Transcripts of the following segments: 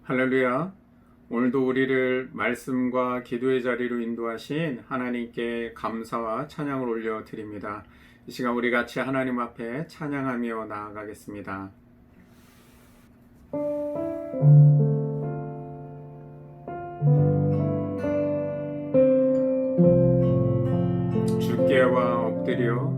할렐루야. 오늘도 우리를 말씀과 기도의 자리로 인도하신 하나님께 감사와 찬양을 올려드립니다. 이 시간 우리 같이 하나님 앞에 찬양하며 나아가겠습니다. 주께와 엎드려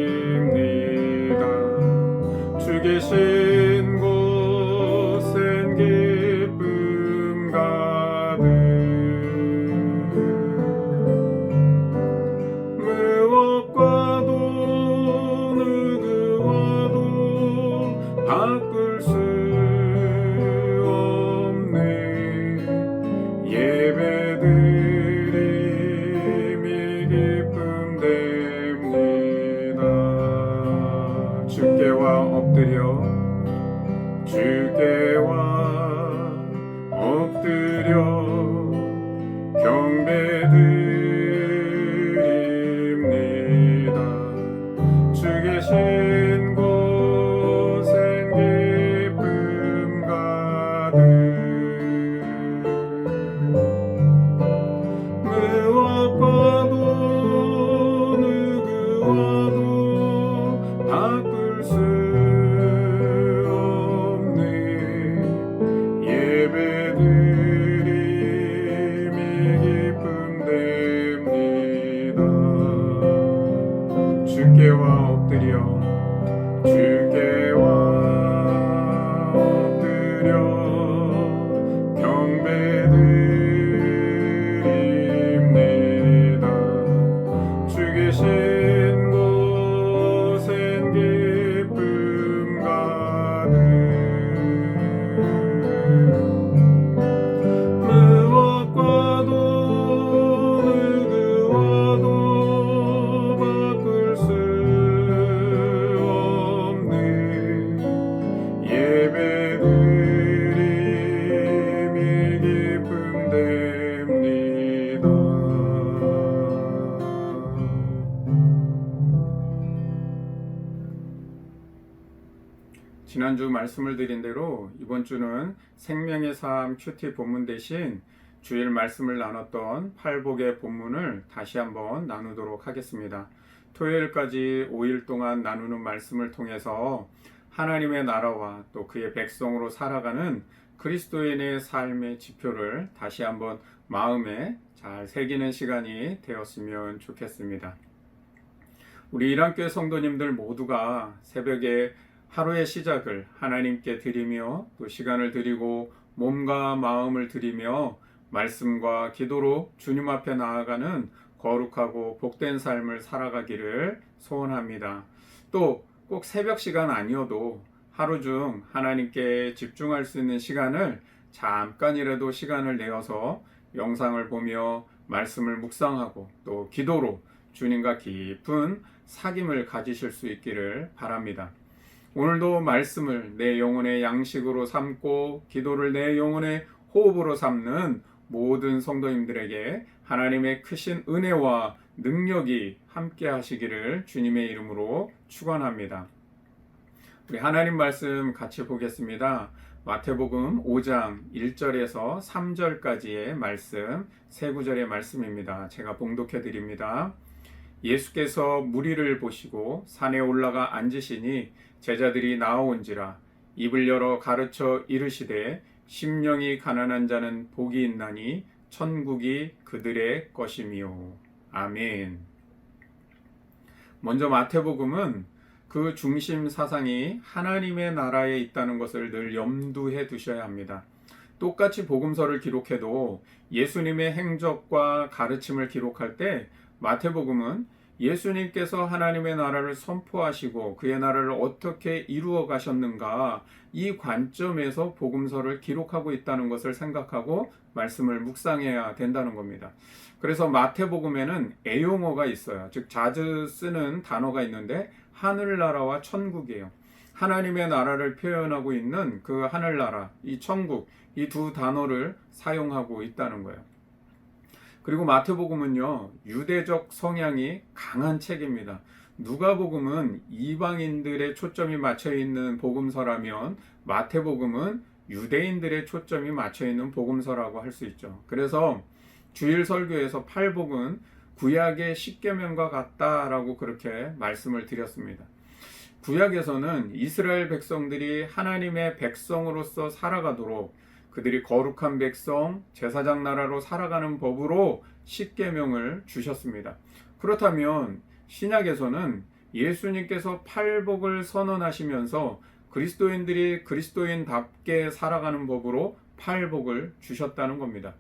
경배드립니다. 주 계신 곳엔 기쁨 가득 무엇과도 누구와도 바꿀 수 없네. 예배드림이 기쁨 됩니다. 주께와 엎드려 경배드립니다. 주 계신 곳엔 기쁨 가득 무엇과도 누구와도 바꿀 수 없네. 예배드림이 기쁨 됩니다. 주께와 엎드려 경배드립니다. 주 계신 곳엔 기쁨 가득 무엇과도 누구와도 바꿀 수 없네. 예배드림이 기쁨 됩니다. 지난주 말씀을 드린 대로 이번 주는 생명의 삶 큐티 본문 대신 주일 말씀을 나눴던 팔복의 본문을 다시 한번 나누도록 하겠습니다. 토요일까지 5일 동안 나누는 말씀을 통해서 하나님의 나라와 또 그의 백성으로 살아가는 그리스도인의 삶의 지표를 다시 한번 마음에 잘 새기는 시간이 되었으면 좋겠습니다. 우리 일안교회 성도님들 모두가 새벽에 하루의 시작을 하나님께 드리며 또 시간을 드리고 몸과 마음을 드리며 말씀과 기도로 주님 앞에 나아가는 거룩하고 복된 삶을 살아가기를 소원합니다. 또 꼭 새벽 시간 아니어도 하루 중 하나님께 집중할 수 있는 시간을 잠깐이라도 시간을 내어서 영상을 보며 말씀을 묵상하고 또 기도로 주님과 깊은 사귐을 가지실 수 있기를 바랍니다. 오늘도 말씀을 내 영혼의 양식으로 삼고 기도를 내 영혼의 호흡으로 삼는 모든 성도님들에게 하나님의 크신 은혜와 능력이 함께 하시기를 주님의 이름으로 축원합니다. 우리 하나님 말씀 같이 보겠습니다. 마태복음 5장 1절에서 3절까지의 말씀, 세 구절의 말씀입니다. 제가 봉독해 드립니다. 예수께서 무리를 보시고 산에 올라가 앉으시니 제자들이 나아온지라 입을 열어 가르쳐 이르시되 심령이 가난한 자는 복이 있나니 천국이 그들의 것이미요. 아멘. 먼저 마태복음은 그 중심 사상이 하나님의 나라에 있다는 것을 늘 염두해 두셔야 합니다. 똑같이 복음서를 기록해도 예수님의 행적과 가르침을 기록할 때 마태복음은 예수님께서 하나님의 나라를 선포하시고 그의 나라를 어떻게 이루어 가셨는가, 이 관점에서 복음서를 기록하고 있다는 것을 생각하고 말씀을 묵상해야 된다는 겁니다. 그래서 마태복음에는 애용어가 있어요. 즉 자주 쓰는 단어가 있는데 하늘나라와 천국이에요. 하나님의 나라를 표현하고 있는 그 하늘나라, 이 천국, 이 두 단어를 사용하고 있다는 거예요. 그리고 마태복음은요, 유대적 성향이 강한 책입니다. 누가복음은 이방인들의 초점이 맞춰 있는 복음서라면 마태복음은 유대인들의 초점이 맞춰 있는 복음서라고 할 수 있죠. 그래서 주일 설교에서 팔복은 구약의 십계명과 같다라고 그렇게 말씀을 드렸습니다. 구약에서는 이스라엘 백성들이 하나님의 백성으로서 살아가도록 그들이 거룩한 백성, 제사장 나라로 살아가는 법으로 십계명을 주셨습니다. 그렇다면 신약에서는 예수님께서 팔복을 선언하시면서 그리스도인들이 그리스도인답게 살아가는 법으로 팔복을 주셨다는 겁니다.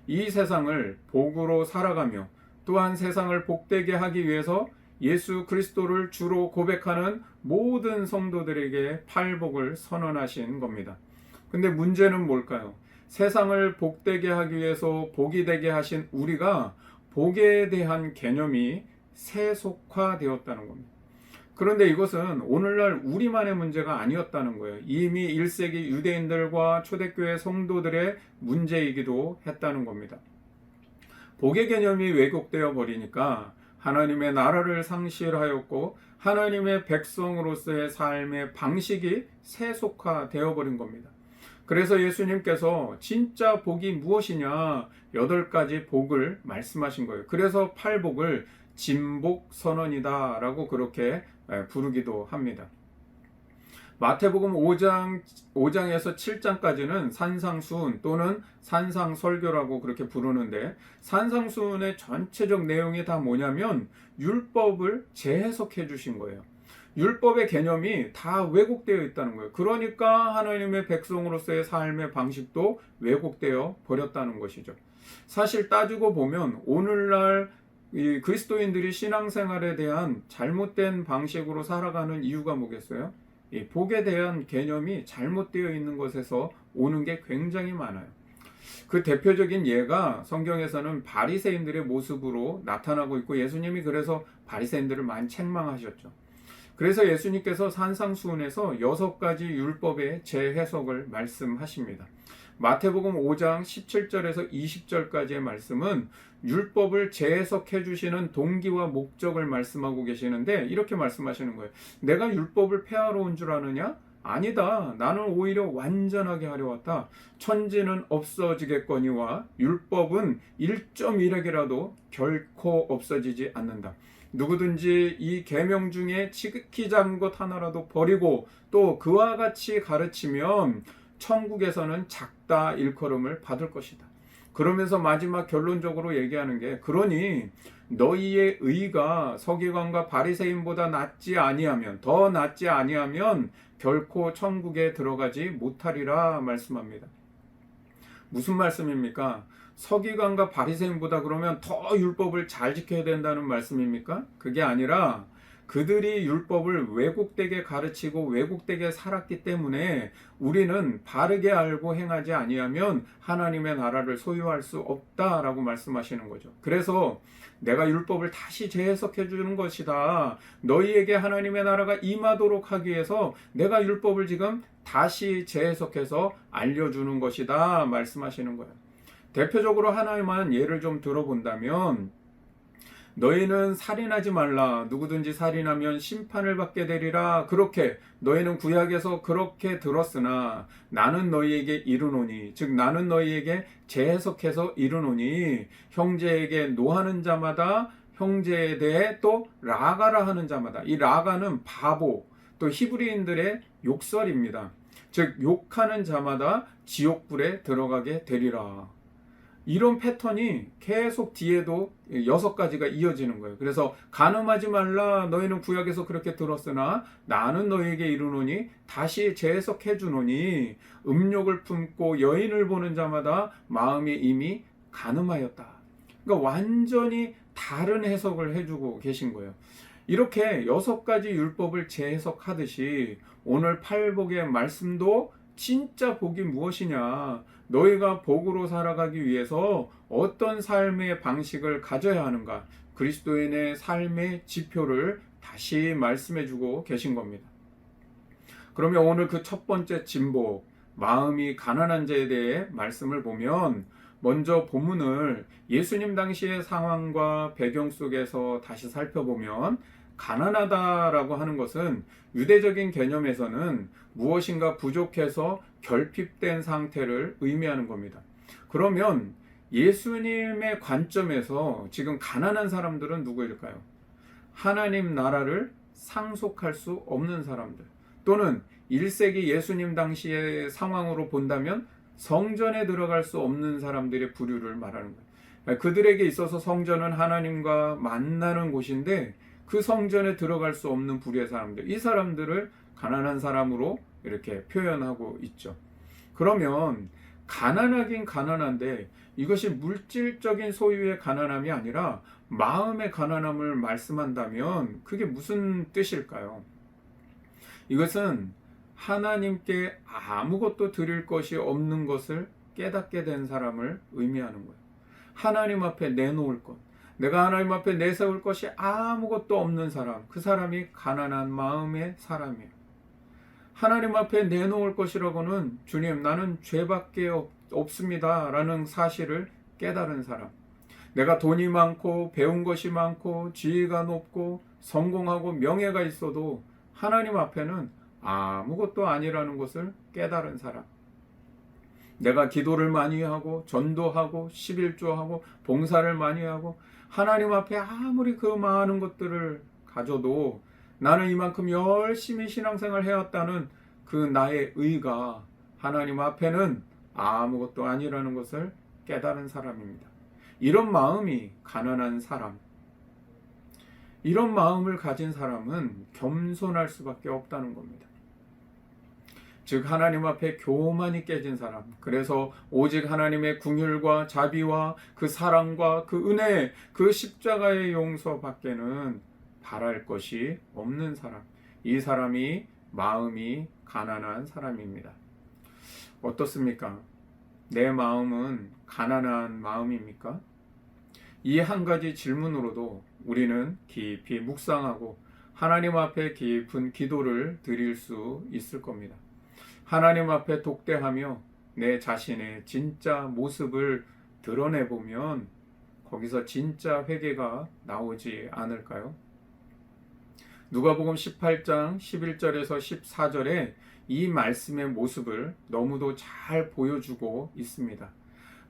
이 세상을 복으로 살아가며 또한 세상을 복되게 하기 위해서 예수 그리스도를 주로 고백하는 모든 성도들에게 팔복을 선언하신 겁니다. 근데 문제는 뭘까요? 세상을 복되게 하기 위해서 복이 되게 하신 우리가 복에 대한 개념이 세속화되었다는 겁니다. 그런데 이것은 오늘날 우리만의 문제가 아니었다는 거예요. 이미 1세기 유대인들과 초대교회 성도들의 문제이기도 했다는 겁니다. 복의 개념이 왜곡되어 버리니까 하나님의 나라를 상실하였고 하나님의 백성으로서의 삶의 방식이 세속화되어 버린 겁니다. 그래서 예수님께서 진짜 복이 무엇이냐 8가지 복을 말씀하신 거예요. 그래서 팔복을 진복 선언이다 라고 그렇게 부르기도 합니다. 마태복음 5장에서 7장까지는 산상수훈 또는 산상설교라고 그렇게 부르는데, 산상수훈의 전체적 내용이 다 뭐냐면 율법을 재해석해 주신 거예요. 율법의 개념이 다 왜곡되어 있다는 거예요. 그러니까 하나님의 백성으로서의 삶의 방식도 왜곡되어 버렸다는 것이죠. 사실 따지고 보면 오늘날 이 그리스도인들이 신앙생활에 대한 잘못된 방식으로 살아가는 이유가 뭐겠어요? 이 복에 대한 개념이 잘못되어 있는 것에서 오는 게 굉장히 많아요. 그 대표적인 예가 성경에서는 바리새인들의 모습으로 나타나고 있고, 예수님이 그래서 바리새인들을 많이 책망하셨죠. 그래서 예수님께서 산상수훈에서 6가지 율법의 재해석을 말씀하십니다. 마태복음 5장 17절에서 20절까지의 말씀은 율법을 재해석해 주시는 동기와 목적을 말씀하고 계시는데, 이렇게 말씀하시는 거예요. 내가 율법을 폐하러 온 줄 아느냐? 아니다. 나는 오히려 완전하게 하려 왔다. 천지는 없어지겠거니와 율법은 1.1획이라도 결코 없어지지 않는다. 누구든지 이 계명 중에 지극히 작은 것 하나라도 버리고 또 그와 같이 가르치면 천국에서는 작다 일컬음을 받을 것이다. 그러면서 마지막 결론적으로 얘기하는 게, 그러니 너희의 의가 서기관과 바리새인보다 더 낫지 아니하면 결코 천국에 들어가지 못하리라 말씀합니다. 무슨 말씀입니까? 서기관과 바리새인보다 그러면 더 율법을 잘 지켜야 된다는 말씀입니까? 그게 아니라 그들이 율법을 왜곡되게 가르치고 왜곡되게 살았기 때문에 우리는 바르게 알고 행하지 아니하면 하나님의 나라를 소유할 수 없다라고 말씀하시는 거죠. 그래서 내가 율법을 다시 재해석해 주는 것이다. 너희에게 하나님의 나라가 임하도록 하기 위해서 내가 율법을 지금 다시 재해석해서 알려주는 것이다 말씀하시는 거예요. 대표적으로 하나만 예를 좀 들어본다면, 너희는 살인하지 말라. 누구든지 살인하면 심판을 받게 되리라. 그렇게 너희는 구약에서 그렇게 들었으나 나는 너희에게 이르노니, 즉 나는 너희에게 재해석해서 이르노니, 형제에게 노하는 자마다 형제에 대해 또 라가라 하는 자마다, 이 라가는 바보, 또 히브리인들의 욕설입니다. 즉 욕하는 자마다 지옥불에 들어가게 되리라. 이런 패턴이 계속 뒤에도 6가지가 이어지는 거예요. 그래서 간음하지 말라. 너희는 구약에서 그렇게 들었으나 나는 너희에게 이르노니, 다시 재해석해 주노니, 음욕을 품고 여인을 보는 자마다 마음이 이미 간음하였다. 그러니까 완전히 다른 해석을 해주고 계신 거예요. 이렇게 6가지 율법을 재해석하듯이 오늘 팔복의 말씀도 진짜 복이 무엇이냐, 너희가 복으로 살아가기 위해서 어떤 삶의 방식을 가져야 하는가, 그리스도인의 삶의 지표를 다시 말씀해주고 계신 겁니다. 그러면 오늘 그 첫 번째 진복, 마음이 가난한 자에 대해 말씀을 보면, 먼저 본문을 예수님 당시의 상황과 배경 속에서 다시 살펴보면, 가난하다라고 하는 것은 유대적인 개념에서는 무엇인가 부족해서 결핍된 상태를 의미하는 겁니다. 그러면 예수님의 관점에서 지금 가난한 사람들은 누구일까요? 하나님 나라를 상속할 수 없는 사람들, 또는 1세기 예수님 당시의 상황으로 본다면 성전에 들어갈 수 없는 사람들의 부류를 말하는 거예요. 그들에게 있어서 성전은 하나님과 만나는 곳인데 그 성전에 들어갈 수 없는 부류의 사람들, 이 사람들을 가난한 사람으로 이렇게 표현하고 있죠. 그러면 가난하긴 가난한데 이것이 물질적인 소유의 가난함이 아니라 마음의 가난함을 말씀한다면 그게 무슨 뜻일까요? 이것은 하나님께 아무것도 드릴 것이 없는 것을 깨닫게 된 사람을 의미하는 거예요. 하나님 앞에 내놓을 것, 내가 하나님 앞에 내세울 것이 아무것도 없는 사람, 그 사람이 가난한 마음의 사람이에요. 하나님 앞에 내놓을 것이라고는 주님, 나는 죄밖에 없습니다 라는 사실을 깨달은 사람, 내가 돈이 많고 배운 것이 많고 지위가 높고 성공하고 명예가 있어도 하나님 앞에는 아무것도 아니라는 것을 깨달은 사람, 내가 기도를 많이 하고 전도하고 11조하고 봉사를 많이 하고 하나님 앞에 아무리 그 많은 것들을 가져도 나는 이만큼 열심히 신앙생활을 해왔다는 그 나의 의가 하나님 앞에는 아무것도 아니라는 것을 깨달은 사람입니다. 이런 마음이 가난한 사람, 이런 마음을 가진 사람은 겸손할 수밖에 없다는 겁니다. 즉 하나님 앞에 교만이 깨진 사람, 그래서 오직 하나님의 긍휼과 자비와 그 사랑과 그 은혜, 그 십자가의 용서밖에는 바랄 것이 없는 사람, 이 사람이 마음이 가난한 사람입니다. 어떻습니까? 내 마음은 가난한 마음입니까? 이 한 가지 질문으로도 우리는 깊이 묵상하고 하나님 앞에 깊은 기도를 드릴 수 있을 겁니다. 하나님 앞에 독대하며 내 자신의 진짜 모습을 드러내보면 거기서 진짜 회개가 나오지 않을까요? 누가복음 18장 11절에서 14절에 이 말씀의 모습을 너무도 잘 보여주고 있습니다.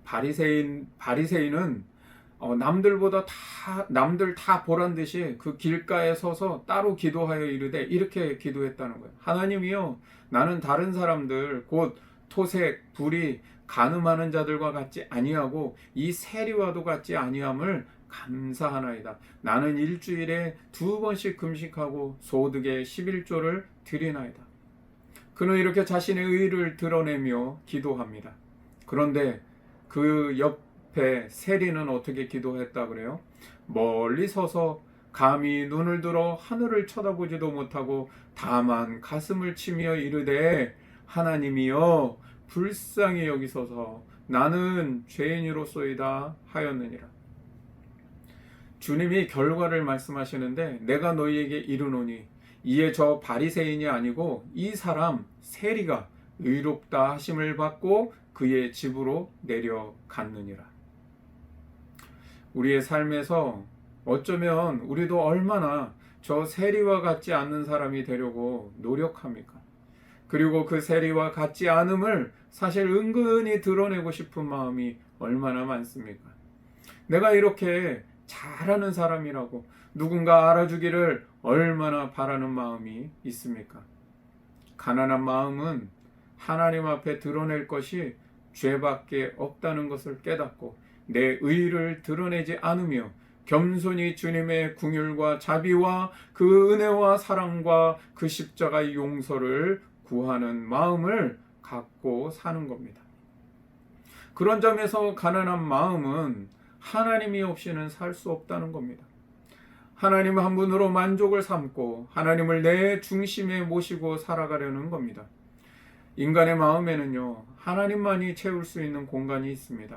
바리새인은 남들 다 보란 듯이 그 길가에 서서 따로 기도하여 이르되 이렇게 기도했다는 거예요. 하나님이여, 나는 다른 사람들 곧 토색, 불의, 간음하는 자들과 같지 아니하고 이 세리와도 같지 아니함을 감사하나이다. 나는 일주일에 2번씩 금식하고 소득의 11조를 드리나이다. 그는 이렇게 자신의 의를 드러내며 기도합니다. 그런데 그 옆에 세리는 어떻게 기도했다 그래요? 멀리 서서 감히 눈을 들어 하늘을 쳐다보지도 못하고 다만 가슴을 치며 이르되 하나님이여 불쌍히 여기소서 나는 죄인이로소이다 하였느니라. 주님이 결과를 말씀하시는데 내가 너희에게 이르노니 이에 저 바리새인이 아니고 이 사람 세리가 의롭다 하심을 받고 그의 집으로 내려갔느니라. 우리의 삶에서 어쩌면 우리도 얼마나 저 세리와 같지 않는 사람이 되려고 노력합니까? 그리고 그 세리와 같지 않음을 사실 은근히 드러내고 싶은 마음이 얼마나 많습니까? 내가 이렇게 잘하는 사람이라고 누군가 알아주기를 얼마나 바라는 마음이 있습니까? 가난한 마음은 하나님 앞에 드러낼 것이 죄밖에 없다는 것을 깨닫고 내 의를 드러내지 않으며 겸손히 주님의 긍휼과 자비와 그 은혜와 사랑과 그 십자가의 용서를 구하는 마음을 갖고 사는 겁니다. 그런 점에서 가난한 마음은 하나님이 없이는 살 수 없다는 겁니다. 하나님 한 분으로 만족을 삼고 하나님을 내 중심에 모시고 살아가려는 겁니다. 인간의 마음에는요, 하나님만이 채울 수 있는 공간이 있습니다.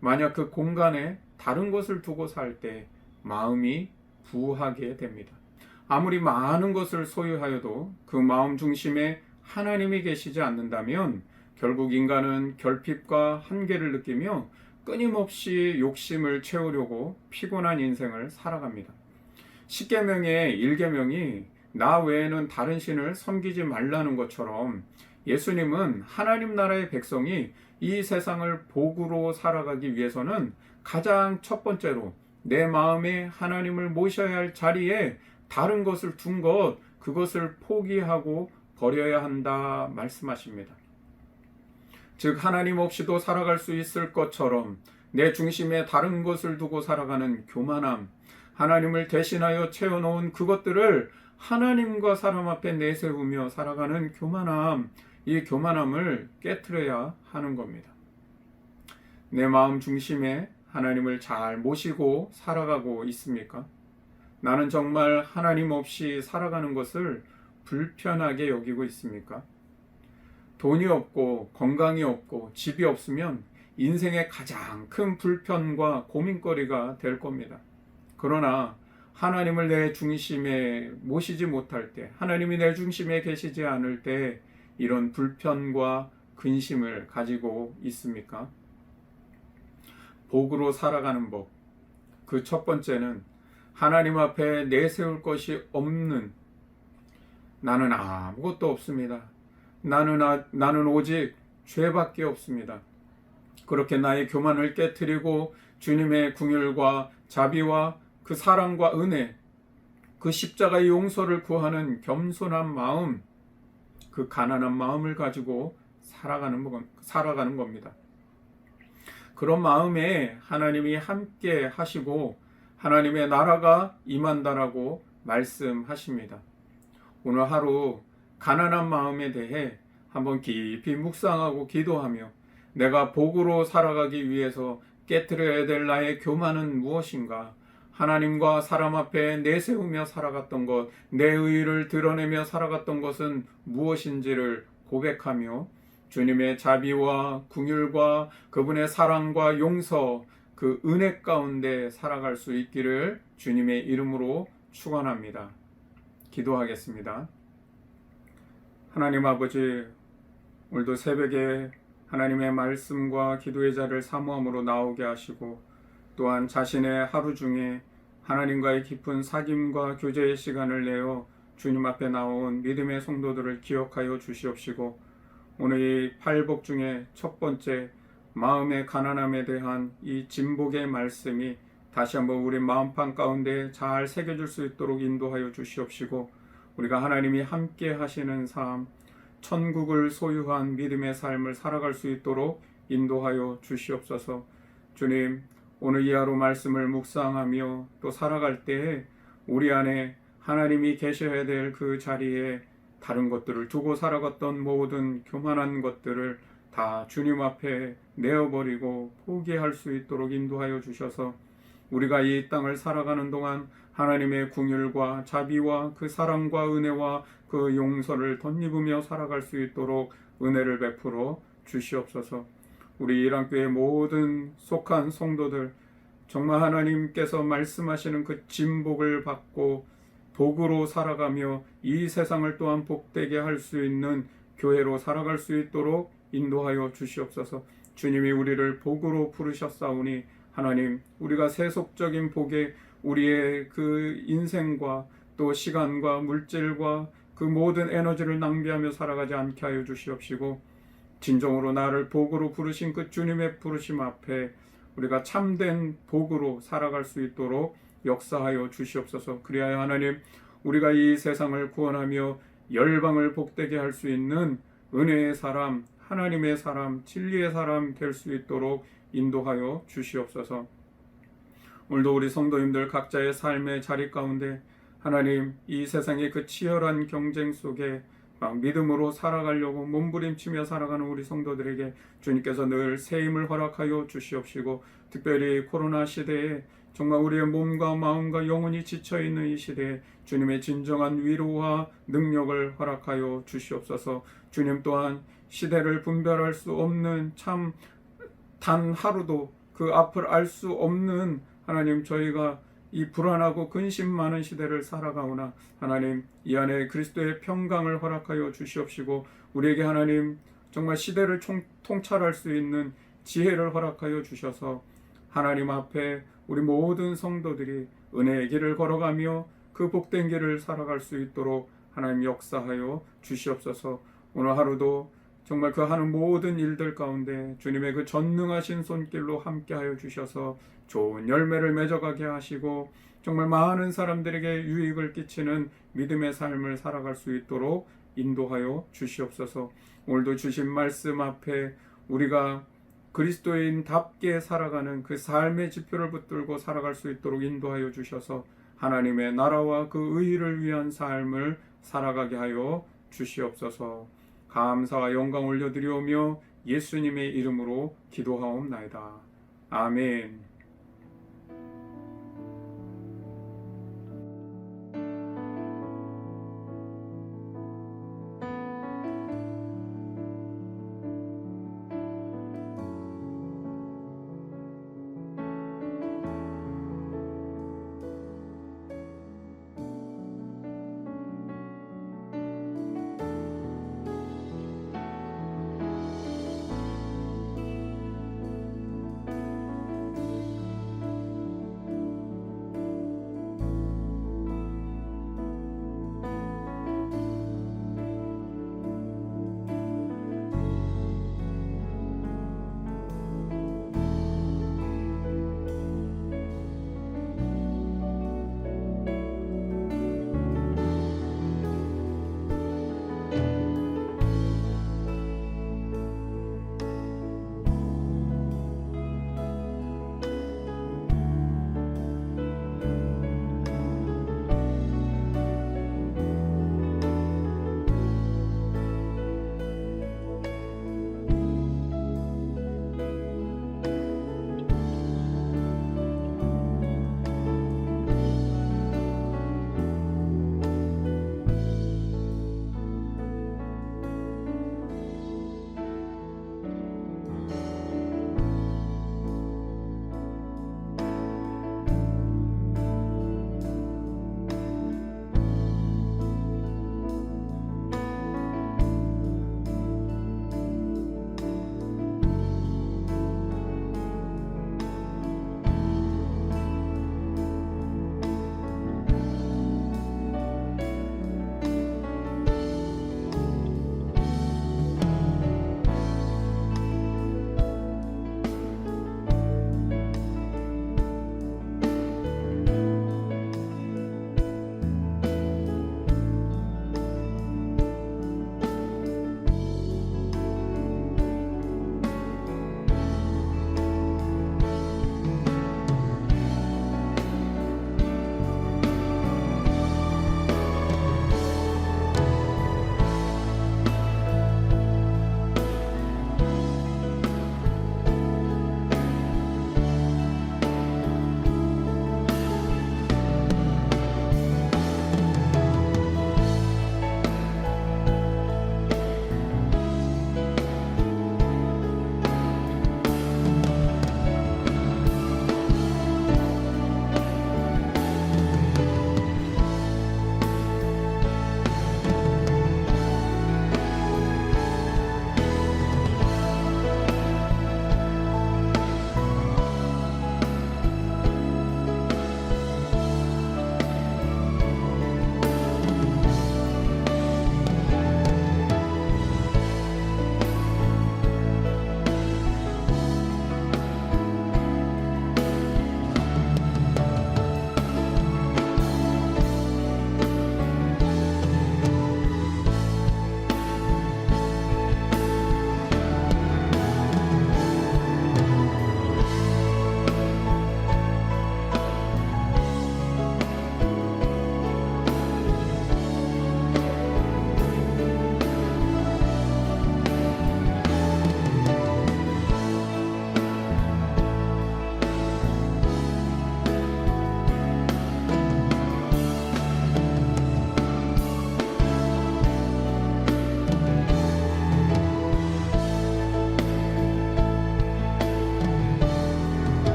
만약 그 공간에 다른 것을 두고 살 때 마음이 부하게 됩니다. 아무리 많은 것을 소유하여도 그 마음 중심에 하나님이 계시지 않는다면 결국 인간은 결핍과 한계를 느끼며 끊임없이 욕심을 채우려고 피곤한 인생을 살아갑니다. 십계명의 1계명이 나 외에는 다른 신을 섬기지 말라는 것처럼 예수님은 하나님 나라의 백성이 이 세상을 복으로 살아가기 위해서는 가장 첫 번째로 내 마음에 하나님을 모셔야 할 자리에 다른 것을 둔 것, 그것을 포기하고 버려야 한다 말씀하십니다. 즉 하나님 없이도 살아갈 수 있을 것처럼 내 중심에 다른 것을 두고 살아가는 교만함, 하나님을 대신하여 채워놓은 그것들을 하나님과 사람 앞에 내세우며 살아가는 교만함, 이 교만함을 깨트려야 하는 겁니다. 내 마음 중심에 하나님을 잘 모시고 살아가고 있습니까? 나는 정말 하나님 없이 살아가는 것을 불편하게 여기고 있습니까? 돈이 없고 건강이 없고 집이 없으면 인생의 가장 큰 불편과 고민거리가 될 겁니다. 그러나 하나님을 내 중심에 모시지 못할 때, 하나님이 내 중심에 계시지 않을 때 이런 불편과 근심을 가지고 있습니까? 복으로 살아가는 법, 그 첫 번째는 하나님 앞에 내세울 것이 없는, 나는 아무것도 없습니다. 나는 오직 죄밖에 없습니다. 그렇게 나의 교만을 깨트리고 주님의 긍휼과 자비와 그 사랑과 은혜, 그 십자가의 용서를 구하는 겸손한 마음, 그 가난한 마음을 가지고 살아가는 겁니다. 그런 마음에 하나님이 함께 하시고 하나님의 나라가 임한다라고 말씀하십니다. 오늘 하루 가난한 마음에 대해 한번 깊이 묵상하고 기도하며 내가 복으로 살아가기 위해서 깨트려야 될 나의 교만은 무엇인가? 하나님과 사람 앞에 내세우며 살아갔던 것, 내 의의를 드러내며 살아갔던 것은 무엇인지를 고백하며 주님의 자비와 긍휼과 그분의 사랑과 용서, 그 은혜 가운데 살아갈 수 있기를 주님의 이름으로 축원합니다. 기도하겠습니다. 하나님 아버지, 오늘도 새벽에 하나님의 말씀과 기도의 자를 사모함으로 나오게 하시고 또한 자신의 하루 중에 하나님과의 깊은 사귐과 교제의 시간을 내어 주님 앞에 나온 믿음의 성도들을 기억하여 주시옵시고 오늘 이 팔복 중에 첫 번째 마음의 가난함에 대한 이 진복의 말씀이 다시 한번 우리 마음판 가운데 잘 새겨질 수 있도록 인도하여 주시옵시고 우리가 하나님이 함께 하시는 삶, 천국을 소유한 믿음의 삶을 살아갈 수 있도록 인도하여 주시옵소서. 주님, 오늘 이 하루 말씀을 묵상하며 또 살아갈 때에 우리 안에 하나님이 계셔야 될 그 자리에 다른 것들을 두고 살아갔던 모든 교만한 것들을 다 주님 앞에 내어버리고 포기할 수 있도록 인도하여 주셔서 우리가 이 땅을 살아가는 동안 하나님의 긍휼과 자비와 그 사랑과 은혜와 그 용서를 덧입으며 살아갈 수 있도록 은혜를 베풀어 주시옵소서. 우리 일안교회 모든 속한 성도들 정말 하나님께서 말씀하시는 그 진복을 받고 복으로 살아가며 이 세상을 또한 복되게 할 수 있는 교회로 살아갈 수 있도록 인도하여 주시옵소서. 주님이 우리를 복으로 부르셨사오니 하나님, 우리가 세속적인 복에 우리의 그 인생과 또 시간과 물질과 그 모든 에너지를 낭비하며 살아가지 않게 하여 주시옵시고 진정으로 나를 복으로 부르신 그 주님의 부르심 앞에 우리가 참된 복으로 살아갈 수 있도록 역사하여 주시옵소서. 그리하여 하나님, 우리가 이 세상을 구원하며 열방을 복되게 할 수 있는 은혜의 사람, 하나님의 사람, 진리의 사람 될 수 있도록 인도하여 주시옵소서. 오늘도 우리 성도님들 각자의 삶의 자리 가운데 하나님, 이 세상의 그 치열한 경쟁 속에 막 믿음으로 살아가려고 몸부림치며 살아가는 우리 성도들에게 주님께서 늘 새 힘을 허락하여 주시옵시고, 특별히 코로나 시대에 정말 우리의 몸과 마음과 영혼이 지쳐있는 이 시대에 주님의 진정한 위로와 능력을 허락하여 주시옵소서. 주님 또한 시대를 분별할 수 없는, 참 단 하루도 그 앞을 알 수 없는, 하나님, 저희가 이 불안하고 근심 많은 시대를 살아가오나 하나님, 이 안에 그리스도의 평강을 허락하여 주시옵시고, 우리에게 하나님 정말 시대를 통찰할 수 있는 지혜를 허락하여 주셔서 하나님 앞에 우리 모든 성도들이 은혜의 길을 걸어가며 그 복된 길을 살아갈 수 있도록 하나님 역사하여 주시옵소서. 오늘 하루도 정말 그 하는 모든 일들 가운데 주님의 그 전능하신 손길로 함께하여 주셔서 좋은 열매를 맺어가게 하시고, 정말 많은 사람들에게 유익을 끼치는 믿음의 삶을 살아갈 수 있도록 인도하여 주시옵소서. 오늘도 주신 말씀 앞에 우리가 그리스도인답게 살아가는 그 삶의 지표를 붙들고 살아갈 수 있도록 인도하여 주셔서 하나님의 나라와 그 의를 위한 삶을 살아가게 하여 주시옵소서. 감사와 영광 올려드리오며 예수님의 이름으로 기도하옵나이다. 아멘.